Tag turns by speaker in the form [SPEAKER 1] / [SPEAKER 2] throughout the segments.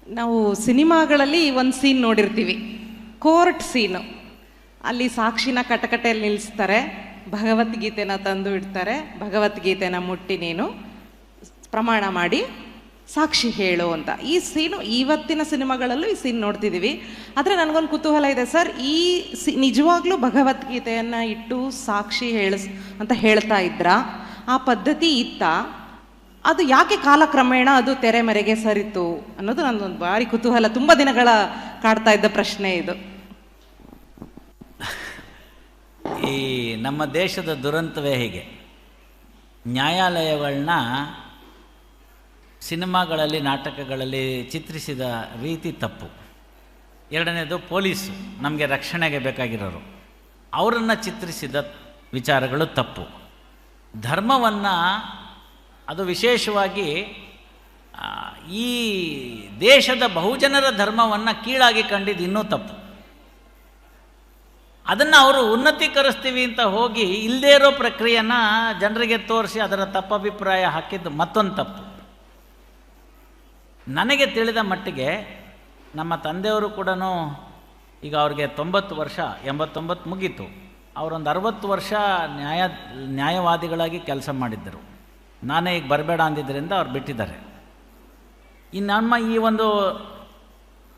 [SPEAKER 1] ನಾವು ಸಿನಿಮಾಗಳಲ್ಲಿ ಒಂದು ಸೀನ್ ನೋಡಿರ್ತೀವಿ, ಕೋರ್ಟ್ ಸೀನು. ಅಲ್ಲಿ ಸಾಕ್ಷಿನ ಕಟಕಟೆಯಲ್ಲಿ ನಿಲ್ಲಿಸ್ತಾರೆ, ಭಗವದ್ಗೀತೆನ ತಂದು ಇಡ್ತಾರೆ, ಭಗವದ್ಗೀತೆನ ಮುಟ್ಟಿ ನೀನು ಪ್ರಮಾಣ ಮಾಡಿ ಸಾಕ್ಷಿ ಹೇಳು ಅಂತ. ಈ ಸೀನು ಇವತ್ತಿನ ಸಿನಿಮಾಗಳಲ್ಲೂ ಈ ಸೀನ್ ನೋಡ್ತಿದ್ದೀವಿ. ಆದರೆ ನನಗೊಂದು ಕುತೂಹಲ ಇದೆ ಸರ್, ಈ ನಿಜವಾಗ್ಲೂ ಭಗವದ್ಗೀತೆಯನ್ನು ಇಟ್ಟು ಸಾಕ್ಷಿ ಅಂತ ಹೇಳ್ತಾ ಇದ್ರಾ? ಆ ಪದ್ಧತಿ ಇತ್ತ? ಅದು ಯಾಕೆ ಕಾಲಕ್ರಮೇಣ ಅದು ತೆರೆಮರೆಗೆ ಸರಿತು ಅನ್ನೋದು ನನ್ನೊಂದು ಭಾರಿ ಕುತೂಹಲ, ತುಂಬ ದಿನಗಳ ಕಾಡ್ತಾ ಇದ್ದ ಪ್ರಶ್ನೆ ಇದು.
[SPEAKER 2] ಈ ನಮ್ಮ ದೇಶದ ದುರಂತವೇ ಹೀಗೆ. ನ್ಯಾಯಾಲಯಗಳನ್ನ ಸಿನಿಮಾಗಳಲ್ಲಿ, ನಾಟಕಗಳಲ್ಲಿ ಚಿತ್ರಿಸಿದ ರೀತಿ ತಪ್ಪು. ಎರಡನೇದು, ಪೊಲೀಸು ನಮಗೆ ರಕ್ಷಣೆಗೆ ಬೇಕಾಗಿರೋರು, ಅವರನ್ನು ಚಿತ್ರಿಸಿದ ವಿಚಾರಗಳು ತಪ್ಪು. ಧರ್ಮವನ್ನು, ಅದು ವಿಶೇಷವಾಗಿ ಈ ದೇಶದ ಬಹುಜನರ ಧರ್ಮವನ್ನು ಕೀಳಾಗಿ ಕಂಡಿದ್ದು ಇನ್ನೂ ತಪ್ಪು. ಅದನ್ನು ಅವರು ಉನ್ನತೀಕರಿಸ್ತೀವಿ ಅಂತ ಹೋಗಿ ಇಲ್ಲದೇ ಇರೋ ಪ್ರಕ್ರಿಯೆನ ಜನರಿಗೆ ತೋರಿಸಿ ಅದರ ತಪ್ಪಭಿಪ್ರಾಯ ಹಾಕಿದ್ದು ಮತ್ತೊಂದು ತಪ್ಪು. ನನಗೆ ತಿಳಿದ ಮಟ್ಟಿಗೆ ನಮ್ಮ ತಂದೆಯವರು ಕೂಡ ಈಗ ಅವ್ರಿಗೆ 90 ವರ್ಷ, 89 ಮುಗೀತು. ಅವರೊಂದು 60 ವರ್ಷ ನ್ಯಾಯವಾದಿಗಳಾಗಿ ಕೆಲಸ ಮಾಡಿದ್ದರು. ನಾನೇ ಈಗ ಬರಬೇಡ ಅಂದಿದ್ದರಿಂದ ಅವ್ರು ಬಿಟ್ಟಿದ್ದಾರೆ. ನಮ್ಮ ಈ ಒಂದು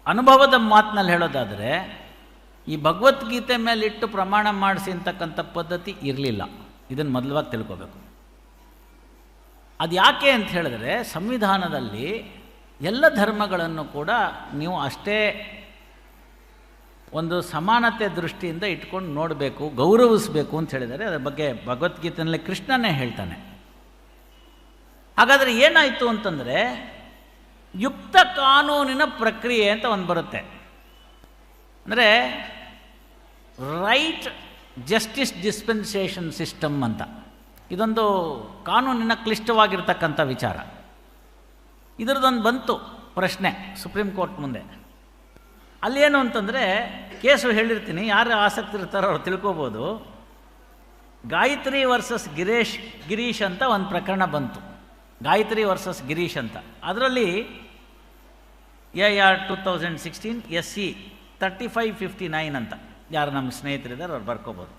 [SPEAKER 2] ಅನುಭವದ ಮಾತಿನಲ್ಲಿ ಹೇಳೋದಾದರೆ, ಈ ಭಗವದ್ಗೀತೆ ಮೇಲಿಟ್ಟು ಪ್ರಮಾಣ ಮಾಡಿಸಿ ಅಂತಕ್ಕಂಥ ಪದ್ಧತಿ ಇರಲಿಲ್ಲ. ಇದನ್ನು ಮೊದಲವಾಗಿ ತಿಳ್ಕೋಬೇಕು. ಅದು ಯಾಕೆ ಅಂತ ಹೇಳಿದ್ರೆ, ಸಂವಿಧಾನದಲ್ಲಿ ಎಲ್ಲ ಧರ್ಮಗಳನ್ನು ಕೂಡ ನೀವು ಅಷ್ಟೇ ಒಂದು ಸಮಾನತೆ ದೃಷ್ಟಿಯಿಂದ ಇಟ್ಕೊಂಡು ನೋಡಬೇಕು, ಗೌರವಿಸಬೇಕು ಅಂತ ಹೇಳಿದರೆ. ಅದರ ಬಗ್ಗೆ ಭಗವದ್ಗೀತೆಯಲ್ಲಿ ಕೃಷ್ಣನೇ ಹೇಳ್ತಾನೆ. ಹಾಗಾದರೆ ಏನಾಯಿತು ಅಂತಂದರೆ, ಯುಕ್ತ ಕಾನೂನಿನ ಪ್ರಕ್ರಿಯೆ ಅಂತ ಒಂದು ಬರುತ್ತೆ. ಅಂದರೆ ರೈಟ್ ಜಸ್ಟಿಸ್ ಡಿಸ್ಪೆನ್ಸೇಷನ್ ಸಿಸ್ಟಮ್ ಅಂತ. ಇದೊಂದು ಕಾನೂನಿನ ಕ್ಲಿಷ್ಟವಾಗಿರ್ತಕ್ಕಂಥ ವಿಚಾರ. ಇದರದೊಂದು ಬಂತು ಪ್ರಶ್ನೆ ಸುಪ್ರೀಂ ಕೋರ್ಟ್ ಮುಂದೆ. ಅಲ್ಲೇನು ಅಂತಂದರೆ, ಕೇಸು ಹೇಳಿರ್ತೀನಿ, ಯಾರು ಆಸಕ್ತಿ ಇರ್ತಾರೋ ಅವ್ರು ತಿಳ್ಕೊಬೋದು. ಗಾಯತ್ರಿ ವರ್ಸಸ್ ಗಿರೀಶ್ ಅಂತ ಒಂದು ಪ್ರಕರಣ ಬಂತು. ಗಾಯತ್ರಿ ವರ್ಸಸ್ ಗಿರೀಶ್ ಅಂತ. ಅದರಲ್ಲಿ AR 2016 SC 3559 ಅಂತ, ಯಾರು ನಮ್ಮ ಸ್ನೇಹಿತರಿದ್ದಾರೆ ಅವ್ರು ಬರ್ಕೋಬೋದು.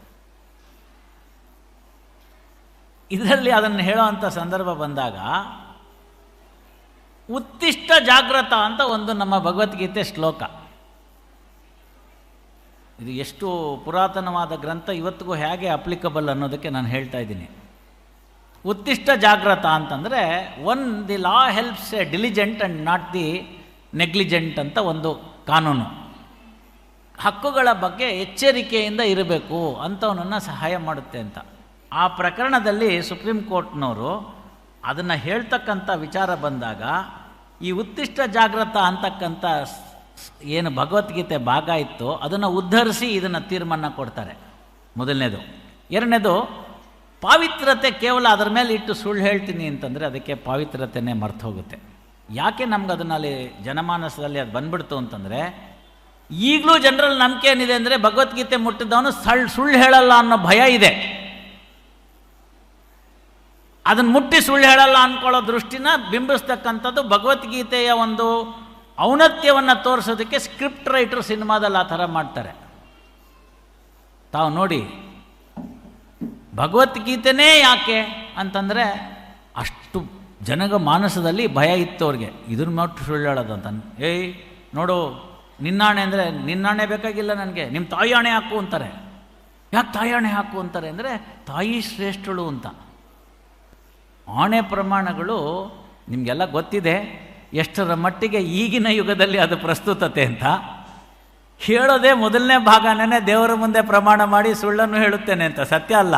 [SPEAKER 2] ಇದರಲ್ಲಿ ಅದನ್ನು ಹೇಳೋ ಅಂಥ ಸಂದರ್ಭ ಬಂದಾಗ, ಉತ್ತಿಷ್ಟ ಜಾಗ್ರತ ಅಂತ ಒಂದು ನಮ್ಮ ಭಗವದ್ಗೀತೆ ಶ್ಲೋಕ. ಇದು ಎಷ್ಟು ಪುರಾತನವಾದ ಗ್ರಂಥ, ಇವತ್ತಿಗೂ ಹೇಗೆ ಅಪ್ಲಿಕಬಲ್ ಅನ್ನೋದಕ್ಕೆ ನಾನು ಹೇಳ್ತಾ ಇದ್ದೀನಿ. ಉತ್ತಿಷ್ಟ ಜಾಗ್ರತ ಅಂತಂದರೆ, the law helps a diligent and not the negligent ಅಂತ ಒಂದು ಕಾನೂನು. ಹಕ್ಕುಗಳ ಬಗ್ಗೆ ಎಚ್ಚರಿಕೆಯಿಂದ ಇರಬೇಕು, ಅಂಥವನನ್ನು ಸಹಾಯ ಮಾಡುತ್ತೆ ಅಂತ. ಆ ಪ್ರಕರಣದಲ್ಲಿ ಸುಪ್ರೀಂ ಕೋರ್ಟ್ನವರು ಅದನ್ನು ಹೇಳ್ತಕ್ಕಂಥ ವಿಚಾರ ಬಂದಾಗ, ಈ ಉತ್ತಿಷ್ಟ ಜಾಗ್ರತ ಅಂತಕ್ಕಂಥ ಏನು ಭಗವದ್ಗೀತೆ ಭಾಗ ಇತ್ತು ಅದನ್ನು ಉದ್ಧರಿಸಿ ಇದನ್ನು ತೀರ್ಮಾನ ಕೊಡ್ತಾರೆ. ಮೊದಲನೇದು. ಎರಡನೇದು, ಪಾವಿತ್ರತೆ ಕೇವಲ ಅದರ ಮೇಲೆ ಇಟ್ಟು ಸುಳ್ಳು ಹೇಳ್ತೀನಿ ಅಂತಂದರೆ ಅದಕ್ಕೆ ಪಾವಿತ್ರತೆಯೇ ಮರ್ತು ಹೋಗುತ್ತೆ. ಯಾಕೆ ನಮ್ಗೆ ಅದನ್ನಲ್ಲಿ ಜನಮಾನಸದಲ್ಲಿ ಅದು ಬಂದ್ಬಿಡ್ತು ಅಂತಂದರೆ, ಈಗಲೂ ಜನರಲ್ಲಿ ನಂಬಿಕೆ ಏನಿದೆ ಅಂದರೆ, ಭಗವದ್ಗೀತೆ ಮುಟ್ಟಿದವನು ಸುಳ್ಳು ಹೇಳಲ್ಲ ಅನ್ನೋ ಭಯ ಇದೆ. ಅದನ್ನು ಮುಟ್ಟಿ ಸುಳ್ಳು ಹೇಳಲ್ಲ ಅಂದ್ಕೊಳ್ಳೋ ದೃಷ್ಟಿನ ಬಿಂಬಿಸ್ತಕ್ಕಂಥದ್ದು ಭಗವದ್ಗೀತೆಯ ಒಂದು ಔನ್ನತ್ಯವನ್ನು ತೋರಿಸೋದಕ್ಕೆ ಸ್ಕ್ರಿಪ್ಟ್ ರೈಟರ್ ಸಿನಿಮಾದಲ್ಲಿ ಆ ಥರ ಮಾಡ್ತಾರೆ. ತಾವು ನೋಡಿ, ಭಗವದ್ಗೀತೆನೇ ಯಾಕೆ ಅಂತಂದರೆ, ಅಷ್ಟು ಜನಗ ಮಾನಸದಲ್ಲಿ ಭಯ ಇತ್ತು ಅವ್ರಿಗೆ. ಇದನ್ನು ಮಟ್ಟು ಸುಳ್ಳು ಹೇಳೋದಂತ. ಏಯ್ ನೋಡು, ನಿನ್ನಾಣೆ ಅಂದರೆ ನಿನ್ನಾಣೆ ಬೇಕಾಗಿಲ್ಲ ನನಗೆ, ನಿಮ್ಮ ತಾಯಿ ಆಣೆ ಹಾಕು ಅಂತಾರೆ. ಯಾಕೆ ತಾಯಿ ಆಣೆ ಹಾಕು ಅಂತಾರೆ ಅಂದರೆ, ತಾಯಿ ಶ್ರೇಷ್ಠಳು ಅಂತ. ಆಣೆ ಪ್ರಮಾಣಗಳು ನಿಮಗೆಲ್ಲ ಗೊತ್ತಿದೆ ಎಷ್ಟರ ಮಟ್ಟಿಗೆ ಈಗಿನ ಯುಗದಲ್ಲಿ ಅದು ಪ್ರಸ್ತುತತೆ ಅಂತ. ಹೇಳೋದೇ ಮೊದಲನೇ ಭಾಗನೇ ದೇವರ ಮುಂದೆ ಪ್ರಮಾಣ ಮಾಡಿ ಸುಳ್ಳನ್ನು ಹೇಳುತ್ತೇನೆ ಅಂತ. ಸತ್ಯ ಅಲ್ಲ,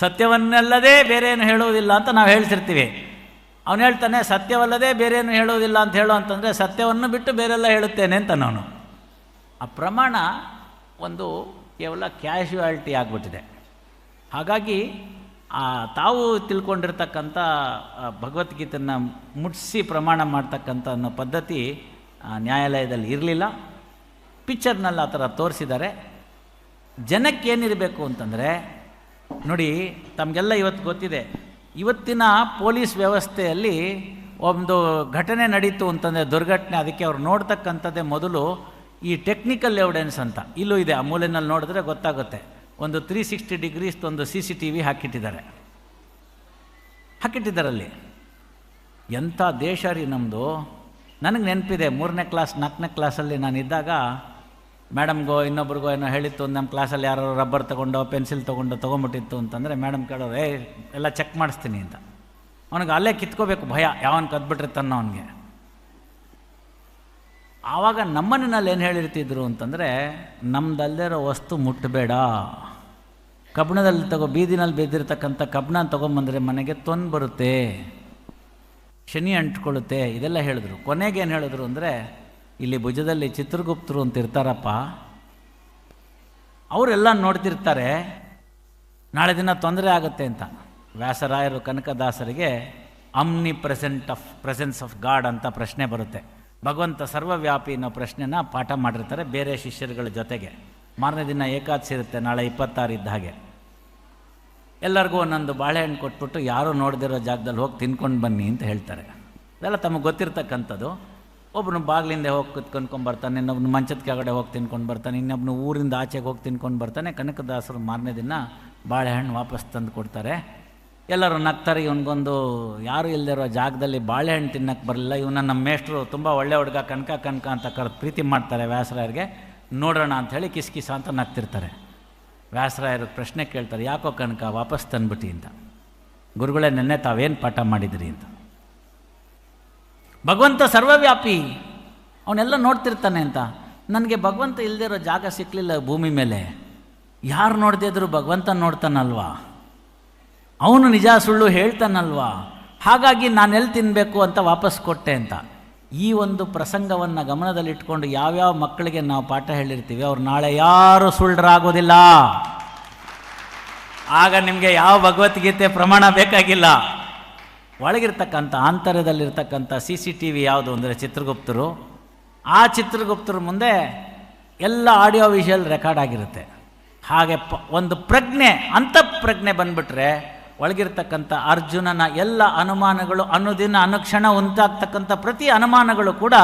[SPEAKER 2] ಸತ್ಯವನ್ನಲ್ಲದೆ ಬೇರೇನು ಹೇಳುವುದಿಲ್ಲ ಅಂತ ನಾವು ಹೇಳ್ತಿರ್ತೀವಿ. ಅವನು ಹೇಳ್ತಾನೆ ಸತ್ಯವಲ್ಲದೆ ಬೇರೇನು ಹೇಳುವುದಿಲ್ಲ ಅಂತ ಹೇಳೋ ಅಂತಂದರೆ, ಸತ್ಯವನ್ನು ಬಿಟ್ಟು ಬೇರೆಲ್ಲ ಹೇಳುತ್ತೇನೆ ಅಂತ ನಾನು. ಆ ಪ್ರಮಾಣ ಒಂದು ಕೇವಲ ಕ್ಯಾಶುಯಾಲಿಟಿ ಆಗಿಬಿಟ್ಟಿದೆ. ಹಾಗಾಗಿ ತಾವು ತಿಳ್ಕೊಂಡಿರ್ತಕ್ಕಂಥ ಭಗವದ್ಗೀತೆಯನ್ನು ಮುಟ್ಟಿಸಿ ಪ್ರಮಾಣ ಮಾಡ್ತಕ್ಕಂಥ ಅನ್ನೋ ಪದ್ಧತಿ ನ್ಯಾಯಾಲಯದಲ್ಲಿ ಇರಲಿಲ್ಲ. ಪಿಕ್ಚರ್ನಲ್ಲಿ ಆ ಥರ ತೋರಿಸಿದ್ದಾರೆ. ಜನಕ್ಕೇನಿರಬೇಕು ಅಂತಂದರೆ, ನೋಡಿ ತಮಗೆಲ್ಲ ಇವತ್ತು ಗೊತ್ತಿದೆ, ಇವತ್ತಿನ ಪೊಲೀಸ್ ವ್ಯವಸ್ಥೆಯಲ್ಲಿ ಒಂದು ಘಟನೆ ನಡೀತು ಅಂತಂದರೆ ದುರ್ಘಟನೆ, ಅದಕ್ಕೆ ಅವ್ರು ನೋಡ್ತಕ್ಕಂಥದ್ದೇ ಮೊದಲು ಈ ಟೆಕ್ನಿಕಲ್ ಎವಿಡೆನ್ಸ್ ಅಂತ. ಇಲ್ಲೂ ಇದೆ, ಆ ಮೂಲೆಯಲ್ಲಿ ನೋಡಿದ್ರೆ ಗೊತ್ತಾಗುತ್ತೆ. ಒಂದು 360 ಡಿಗ್ರೀಸ್ ಒಂದು CCTV ಹಾಕಿಟ್ಟಿದ್ದಾರಲ್ಲಿ. ಎಂಥ ದೇಶ ರೀ ನಮ್ಮದು. ನನಗೆ ನೆನಪಿದೆ, 3ನೇ ಕ್ಲಾಸ್ 4ನೇ ಕ್ಲಾಸಲ್ಲಿ ನಾನಿದ್ದಾಗ ಮೇಡಮ್ಗೋ ಇನ್ನೊಬ್ರಿಗೋ ಏನೋ ಹೇಳಿತ್ತು, ನಮ್ಮ ಕ್ಲಾಸಲ್ಲಿ ಯಾರೋ ರಬ್ಬರ್ ತೊಗೊಂಡೋ ಪೆನ್ಸಿಲ್ ತೊಗೊಂಬಿಟ್ಟಿತ್ತು ಅಂತಂದರೆ ಮೇಡಮ್ ಕೇಳೋರು, ಎಲ್ಲ ಚೆಕ್ ಮಾಡಿಸ್ತೀನಿ ಅಂತ. ಅವನಿಗೆ ಅಲ್ಲೇ ಕಿತ್ಕೋಬೇಕು ಭಯ, ಯಾವನು ಕದ್ಬಿಟ್ಟಿರ್ತಾನೋ ಅವನಿಗೆ. ಆವಾಗ ನಮ್ಮನೆಯಲ್ಲಿ ಏನು ಹೇಳಿರ್ತಿದ್ರು ಅಂತಂದರೆ, ನಮ್ದಲ್ಲಿರೋ ವಸ್ತು ಮುಟ್ಟಬೇಡ, ಕಬ್ಬಣದಲ್ಲಿ ಬೀದಿನಲ್ಲಿ ಬಿದ್ದಿರ್ತಕ್ಕಂಥ ಕಬ್ಬಣ ತೊಗೊಂಬಂದರೆ ಮನೆಗೆ ತೊಂದು ಬರುತ್ತೆ, ಶನಿ ಅಂಟ್ಕೊಳ್ಳುತ್ತೆ, ಇದೆಲ್ಲ ಹೇಳಿದ್ರು. ಕೊನೆಗೇನು ಹೇಳಿದ್ರು ಅಂದರೆ, ಇಲ್ಲಿ ಭುಜದಲ್ಲಿ ಚಿತ್ರಗುಪ್ತರು ಅಂತ ಇರ್ತಾರಪ್ಪ, ಅವರೆಲ್ಲ ನೋಡ್ತಿರ್ತಾರೆ, ನಾಳೆ ದಿನ ತೊಂದರೆ ಆಗುತ್ತೆ ಅಂತ. ವ್ಯಾಸರಾಯರು ಕನಕದಾಸರಿಗೆ ಅಮ್ನಿ ಪ್ರೆಸೆನ್ಸ್ ಆಫ್ ಗಾಡ್ ಅಂತ ಪ್ರಶ್ನೆ ಬರುತ್ತೆ. ಭಗವಂತ ಸರ್ವವ್ಯಾಪಿ ಅನ್ನೋ ಪ್ರಶ್ನೆನ ಪಾಠ ಮಾಡಿರ್ತಾರೆ ಬೇರೆ ಶಿಷ್ಯರುಗಳ ಜೊತೆಗೆ. ಮಾರನೇ ದಿನ ಏಕಾದಶಿ ಇರುತ್ತೆ, ನಾಳೆ 26 ಇದ್ದ ಹಾಗೆ. ಎಲ್ಲರಿಗೂ ಒಂದೊಂದು ಬಾಳೆಹಣ್ಣು ಕೊಟ್ಬಿಟ್ಟು ಯಾರೂ ನೋಡದಿರೋ ಜಾಗದಲ್ಲಿ ಹೋಗಿ ತಿನ್ಕೊಂಡು ಬನ್ನಿ ಅಂತ ಹೇಳ್ತಾರೆ. ಇದೆಲ್ಲ ತಮಗೆ ಗೊತ್ತಿರ್ತಕ್ಕಂಥದ್ದು. ಒಬ್ಬನು ಬಾಗಿಲಿಂದ ಹೋಗಿ ಕುತ್ಕೊಂಡ್ಬರ್ತಾನೆ, ಇನ್ನೊಬ್ನು ಮಂಚದ ಕೆಳಗಡೆ ಹೋಗಿ ತಿನ್ಕೊಂಡು ಬರ್ತಾನೆ, ಇನ್ನೊಬ್ಬನು ಊರಿಂದ ಆಚೆಗೆ ಹೋಗಿ ತಿನ್ಕೊಂಡು ಬರ್ತಾನೆ. ಕನಕದಾಸರು ಮಾರನೇ ದಿನ ಬಾಳೆಹಣ್ಣು ವಾಪಸ್ ತಂದು ಕೊಡ್ತಾರೆ. ಎಲ್ಲರೂ ನಗ್ತಾರೆ, ಇವನಿಗೊಂದು ಯಾರು ಇಲ್ಲದಿರೋ ಜಾಗದಲ್ಲಿ ಬಾಳೆಹಣ್ಣು ತಿನ್ನಕ್ಕೆ ಬರಲಿಲ್ಲ, ಇವನ ನಮ್ಮ ಮೇಷ್ಟ್ರು ತುಂಬ ಒಳ್ಳೆ ಹುಡುಗ ಕನಕ ಅಂತ ಕರೆದು ಪ್ರೀತಿ ಮಾಡ್ತಾರೆ ವ್ಯಾಸರಾಯರಿಗೆ, ನೋಡೋಣ ಅಂಥೇಳಿ ಕಿಸ ಅಂತ ನಗ್ತಿರ್ತಾರೆ. ವ್ಯಾಸರಾಯರು ಪ್ರಶ್ನೆ ಕೇಳ್ತಾರೆ, ಯಾಕೋ ಕನಕ ವಾಪಸ್ ತಂದ್ಬಿಟ್ಟು ಅಂತ. ಗುರುಗಳೇ, ನೆನ್ನೆ ತಾವೇನು ಪಾಠ ಮಾಡಿದ್ರಿ ಅಂತ. ಭಗವಂತ ಸರ್ವವ್ಯಾಪಿ, ಅವನೆಲ್ಲ ನೋಡ್ತಿರ್ತಾನೆ ಅಂತ. ನನಗೆ ಭಗವಂತ ಇಲ್ಲದಿರೋ ಜಾಗ ಸಿಕ್ಕಲಿಲ್ಲ ಭೂಮಿ ಮೇಲೆ. ಯಾರು ನೋಡದೇ ಇದ್ರು ಭಗವಂತ ನೋಡ್ತಾನಲ್ವಾ, ಅವನು ನಿಜ ಸುಳ್ಳು ಹೇಳ್ತಾನಲ್ವಾ, ಹಾಗಾಗಿ ನಾನೆಲ್ಲಿ ತಿನ್ನಬೇಕು ಅಂತ ವಾಪಸ್ ಕೊಟ್ಟೆ ಅಂತ. ಈ ಒಂದು ಪ್ರಸಂಗವನ್ನು ಗಮನದಲ್ಲಿಟ್ಕೊಂಡು ಯಾವ್ಯಾವ ಮಕ್ಕಳಿಗೆ ನಾವು ಪಾಠ ಹೇಳಿರ್ತೀವಿ, ಅವ್ರು ನಾಳೆ ಯಾರು ಸುಳ್ಳರಾಗೋದಿಲ್ಲ. ಆಗ ನಿಮಗೆ ಯಾವ ಭಗವದ್ಗೀತೆ ಪ್ರಮಾಣ ಬೇಕಾಗಿಲ್ಲ. ಒಳಗಿರ್ತಕ್ಕಂಥ ಆಂತರ್ಯದಲ್ಲಿರ್ತಕ್ಕಂಥ CCTV ಯಾವುದು ಅಂದರೆ ಚಿತ್ರಗುಪ್ತರು. ಆ ಚಿತ್ರಗುಪ್ತರ ಮುಂದೆ ಎಲ್ಲ ಆಡಿಯೋ ವಿಷುವಲ್ ರೆಕಾರ್ಡ್ ಆಗಿರುತ್ತೆ. ಹಾಗೆ ಒಂದು ಪ್ರಜ್ಞೆ, ಅಂತಃಪ್ರಜ್ಞೆ ಬಂದುಬಿಟ್ರೆ ಒಳಗಿರ್ತಕ್ಕಂಥ ಅರ್ಜುನನ ಎಲ್ಲ ಅನುಮಾನಗಳು, ಅನುದಿನ ಅನುಕ್ಷಣ ಉಂಟಾಗ್ತಕ್ಕಂಥ ಪ್ರತಿ ಅನುಮಾನಗಳು ಕೂಡ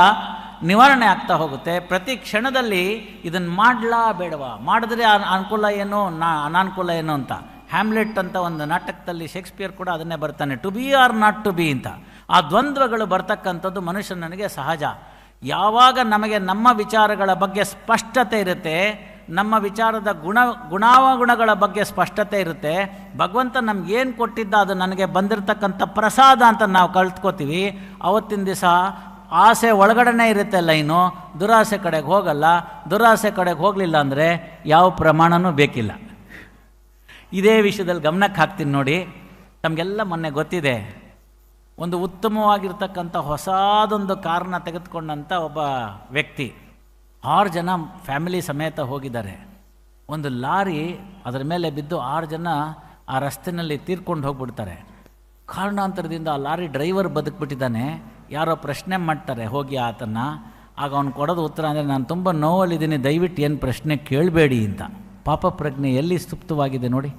[SPEAKER 2] ನಿವಾರಣೆ ಆಗ್ತಾ ಹೋಗುತ್ತೆ. ಪ್ರತಿ ಕ್ಷಣದಲ್ಲಿ ಇದನ್ನು ಮಾಡಲಾ ಬೇಡವಾ, ಮಾಡಿದ್ರೆ ಅನುಕೂಲ ಏನು ಅನಾನುಕೂಲ ಏನು ಅಂತ. ಹ್ಯಾಮ್ಲೆಟ್ ಅಂತ ಒಂದು ನಾಟಕದಲ್ಲಿ ಶೇಕ್ಸ್ಪಿಯರ್ ಕೂಡ ಅದನ್ನೇ ಬರ್ತಾನೆ, to be or not to be ಅಂತ. ಆ ದ್ವಂದ್ವಗಳು ಬರ್ತಕ್ಕಂಥದ್ದು ಮನುಷ್ಯನಿಗೆ ಸಹಜ. ಯಾವಾಗ ನಮಗೆ ನಮ್ಮ ವಿಚಾರಗಳ ಬಗ್ಗೆ ಸ್ಪಷ್ಟತೆ ಇರುತ್ತೆ, ನಮ್ಮ ವಿಚಾರದ ಗುಣಾವಗುಣಗಳ ಬಗ್ಗೆ ಸ್ಪಷ್ಟತೆ ಇರುತ್ತೆ, ಭಗವಂತ ನಮಗೇನು ಕೊಟ್ಟಿದ್ದ ಅದು ನನಗೆ ಬಂದಿರತಕ್ಕಂಥ ಪ್ರಸಾದ ಅಂತ ನಾವು ಕಲ್ತ್ಕೋತೀವಿ. ಅವತ್ತಿನ ದಿವಸ ಆಸೆ ಒಳಗಡೆನೇ ಇರುತ್ತೆ ಲೈನು, ದುರಾಸೆ ಕಡೆಗೆ ಹೋಗಲ್ಲ. ದುರಾಸೆ ಕಡೆಗೆ ಹೋಗಲಿಲ್ಲ ಅಂದರೆ ಯಾವ ಪ್ರಮಾಣನೂ ಬೇಕಿಲ್ಲ. ಇದೇ ವಿಷಯದಲ್ಲಿ ಗಮನಕ್ಕೆ ಹಾಕ್ತೀನಿ ನೋಡಿ. ತಮಗೆಲ್ಲ ಮೊನ್ನೆ ಗೊತ್ತಿದೆ, ಒಂದು ಉತ್ತಮವಾಗಿರ್ತಕ್ಕಂಥ ಹೊಸದೊಂದು ಕಾರನ್ನ ತೆಗೆದುಕೊಂಡಂಥ ಒಬ್ಬ ವ್ಯಕ್ತಿ 6 ಜನ ಫ್ಯಾಮಿಲಿ ಸಮೇತ ಹೋಗಿದ್ದಾರೆ. ಒಂದು ಲಾರಿ ಅದರ ಮೇಲೆ ಬಿದ್ದು 6 ಜನ ಆ ರಸ್ತೆಯಲ್ಲಿ ತೀರ್ಕೊಂಡು ಹೋಗ್ಬಿಡ್ತಾರೆ. ಕಾರಣಾಂತರದಿಂದ ಆ ಲಾರಿ ಡ್ರೈವರ್ ಬದುಕ್ಬಿಟ್ಟಿದ್ದಾನೆ. ಯಾರೋ ಪ್ರಶ್ನೆ ಮಾಡ್ತಾರೆ ಹೋಗಿ ಆತನ್ನು. ಆಗ ಅವ್ನು ಕೊಡೋದು ಉತ್ತರ ಅಂದರೆ, ನಾನು ತುಂಬ ನೋವಲ್ಲಿದ್ದೀನಿ, ದಯವಿಟ್ಟು ಏನು ಪ್ರಶ್ನೆ ಕೇಳಬೇಡಿ ಅಂತ. ಪಾಪ ಪ್ರಜ್ಞೆ ಎಲ್ಲಿ ಸುಪ್ತವಾಗಿದೆ ನೋಡಿ.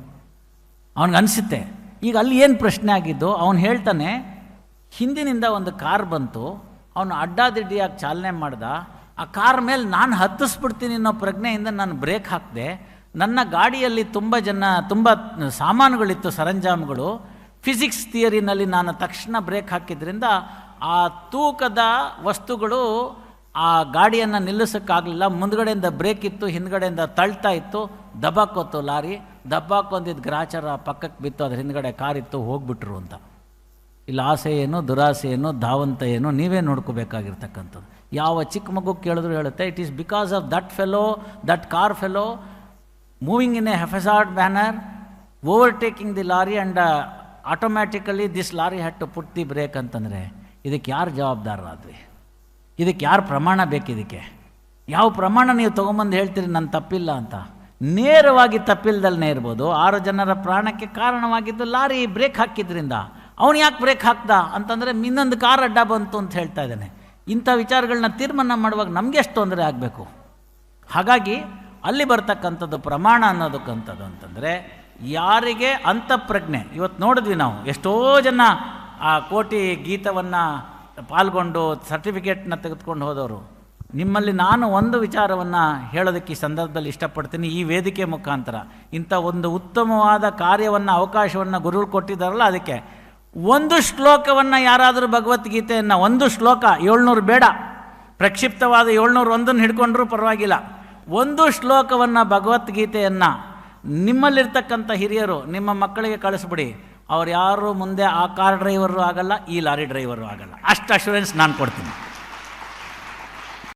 [SPEAKER 2] ಅವನಿಗನ್ಸುತ್ತೆ ಈಗ ಅಲ್ಲಿ ಏನು ಪ್ರಶ್ನೆ ಆಗಿದ್ದು. ಅವನು ಹೇಳ್ತಾನೆ, ಹಿಂದಿನಿಂದ ಒಂದು ಕಾರ್ ಬಂತು, ಅವನು ಅಡ್ಡಾದಿಡ್ಡಿಯಾಗಿ ಚಾಲನೆ ಮಾಡ್ದ, ಆ ಕಾರ್ ಮೇಲೆ ನಾನು ಹತ್ತಿಸ್ಬಿಡ್ತೀನಿ ಅನ್ನೋ ಪ್ರಜ್ಞೆಯಿಂದ ನಾನು ಬ್ರೇಕ್ ಹಾಕಿದೆ. ನನ್ನ ಗಾಡಿಯಲ್ಲಿ ತುಂಬ ಸಾಮಾನುಗಳಿತ್ತು, ಸರಂಜಾಮುಗಳು. ಫಿಸಿಕ್ಸ್ ಥಿಯರಿನಲ್ಲಿ ನಾನು ತಕ್ಷಣ ಬ್ರೇಕ್ ಹಾಕಿದ್ರಿಂದ ಆ ತೂಕದ ವಸ್ತುಗಳು ಆ ಗಾಡಿಯನ್ನು ನಿಲ್ಲಿಸೋಕ್ಕಾಗಲಿಲ್ಲ. ಮುಂದ್ಗಡೆಯಿಂದ ಬ್ರೇಕ್ ಇತ್ತು, ಹಿಂದ್ಗಡೆಯಿಂದ ತಳ್ತಾ ಇತ್ತು, ದಬ್ಬಾಕೋತು ಲಾರಿ. ದಬ್ಬಾಕೊಂದಿದ್ದು ಗ್ರಾಚಾರ ಪಕ್ಕಕ್ಕೆ ಬಿತ್ತು, ಅದ್ರ ಹಿಂದ್ಗಡೆ ಕಾರಿತ್ತು, ಹೋಗ್ಬಿಟ್ರು ಅಂತ. ಇಲ್ಲಿ ಆಸೆ ಏನು, ದುರಾಸೆ ಏನು, ಧಾವಂತ ಏನು, ನೀವೇ ನೋಡ್ಕೋಬೇಕಾಗಿರ್ತಕ್ಕಂಥದ್ದು. ಯಾವ ಚಿಕ್ಕ ಮಗು ಕೇಳಿದ್ರು ಹೇಳುತ್ತೆ, it is because of that fellow, that car fellow moving in a haphazard manner, overtaking the lorry and automatically this lorry had to put the brake ಅಂತಂದರೆ ಇದಕ್ಕೆ ಯಾರು ಜವಾಬ್ದಾರರಾದ್ರಿ? ಇದಕ್ಕೆ ಯಾರು ಪ್ರಮಾಣ ಬೇಕಿದಕ್ಕೆ? ಯಾವ ಪ್ರಮಾಣ ನೀವು ತೊಗೊಂಬಂದು ಹೇಳ್ತೀರಿ ನನ್ನ ತಪ್ಪಿಲ್ಲ ಅಂತ? ನೇರವಾಗಿ ತಪ್ಪಿಲ್ದಲ್ಲೇ ಇರ್ಬೋದು. 6 ಜನರ ಪ್ರಾಣಕ್ಕೆ ಕಾರಣವಾಗಿದ್ದು ಲಾರಿ ಬ್ರೇಕ್ ಹಾಕಿದ್ರಿಂದ. ಅವನು ಯಾಕೆ ಬ್ರೇಕ್ ಹಾಕ್ದ ಅಂತಂದರೆ ಇನ್ನೊಂದು ಕಾರ್ ಅಡ್ಡ ಬಂತು ಅಂತ ಹೇಳ್ತಾ ಇದ್ದಾನೆ. ಇಂಥ ವಿಚಾರಗಳನ್ನ ತೀರ್ಮಾನ ಮಾಡುವಾಗ ನಮಗೆ ಎಷ್ಟು ತೊಂದರೆ ಆಗಬೇಕು? ಹಾಗಾಗಿ ಅಲ್ಲಿ ಬರ್ತಕ್ಕಂಥದ್ದು ಪ್ರಮಾಣ ಅನ್ನೋದಕ್ಕಂಥದ್ದು ಅಂತಂದರೆ, ಯಾರಿಗೆ ಅಂತಃಪ್ರಜ್ಞೆ. ಇವತ್ತು ನೋಡಿದ್ವಿ ನಾವು, ಎಷ್ಟೋ ಜನ ಆ ಕೋಟಿ ಗೀತವನ್ನು ಪಾಲ್ಗೊಂಡು ಸರ್ಟಿಫಿಕೇಟ್ನ ತೆಗೆದುಕೊಂಡು ಹೋದವರು, ನಿಮ್ಮಲ್ಲಿ ನಾನು ಒಂದು ವಿಚಾರವನ್ನು ಹೇಳೋದಕ್ಕೆ ಈ ಸಂದರ್ಭದಲ್ಲಿ ಇಷ್ಟಪಡ್ತೀನಿ. ಈ ವೇದಿಕೆ ಮುಖಾಂತರ ಇಂಥ ಒಂದು ಉತ್ತಮವಾದ ಕಾರ್ಯವನ್ನು, ಅವಕಾಶವನ್ನು ಗುರುಗಳು ಕೊಟ್ಟಿದ್ದಾರಲ್ಲ, ಅದಕ್ಕೆ ಒಂದು ಶ್ಲೋಕವನ್ನು ಯಾರಾದರೂ ಭಗವದ್ಗೀತೆಯನ್ನು, ಒಂದು ಶ್ಲೋಕ, 700 ಬೇಡ, ಪ್ರಕ್ಷಿಪ್ತವಾದ 701 ಹಿಡ್ಕೊಂಡ್ರೂ ಪರವಾಗಿಲ್ಲ, ಒಂದು ಶ್ಲೋಕವನ್ನು ಭಗವದ್ಗೀತೆಯನ್ನು ನಿಮ್ಮಲ್ಲಿರ್ತಕ್ಕಂಥ ಹಿರಿಯರು ನಿಮ್ಮ ಮಕ್ಕಳಿಗೆ ಕಳಿಸ್ಬಿಡಿ. ಅವ್ರು ಯಾರು ಮುಂದೆ ಆ ಕಾರ್ ಡ್ರೈವರು ಆಗಲ್ಲ, ಈ ಲಾರಿ ಡ್ರೈವರು ಆಗಲ್ಲ. ಅಷ್ಟು ಅಶ್ಯೂರೆನ್ಸ್ ನಾನು ಕೊಡ್ತೀನಿ.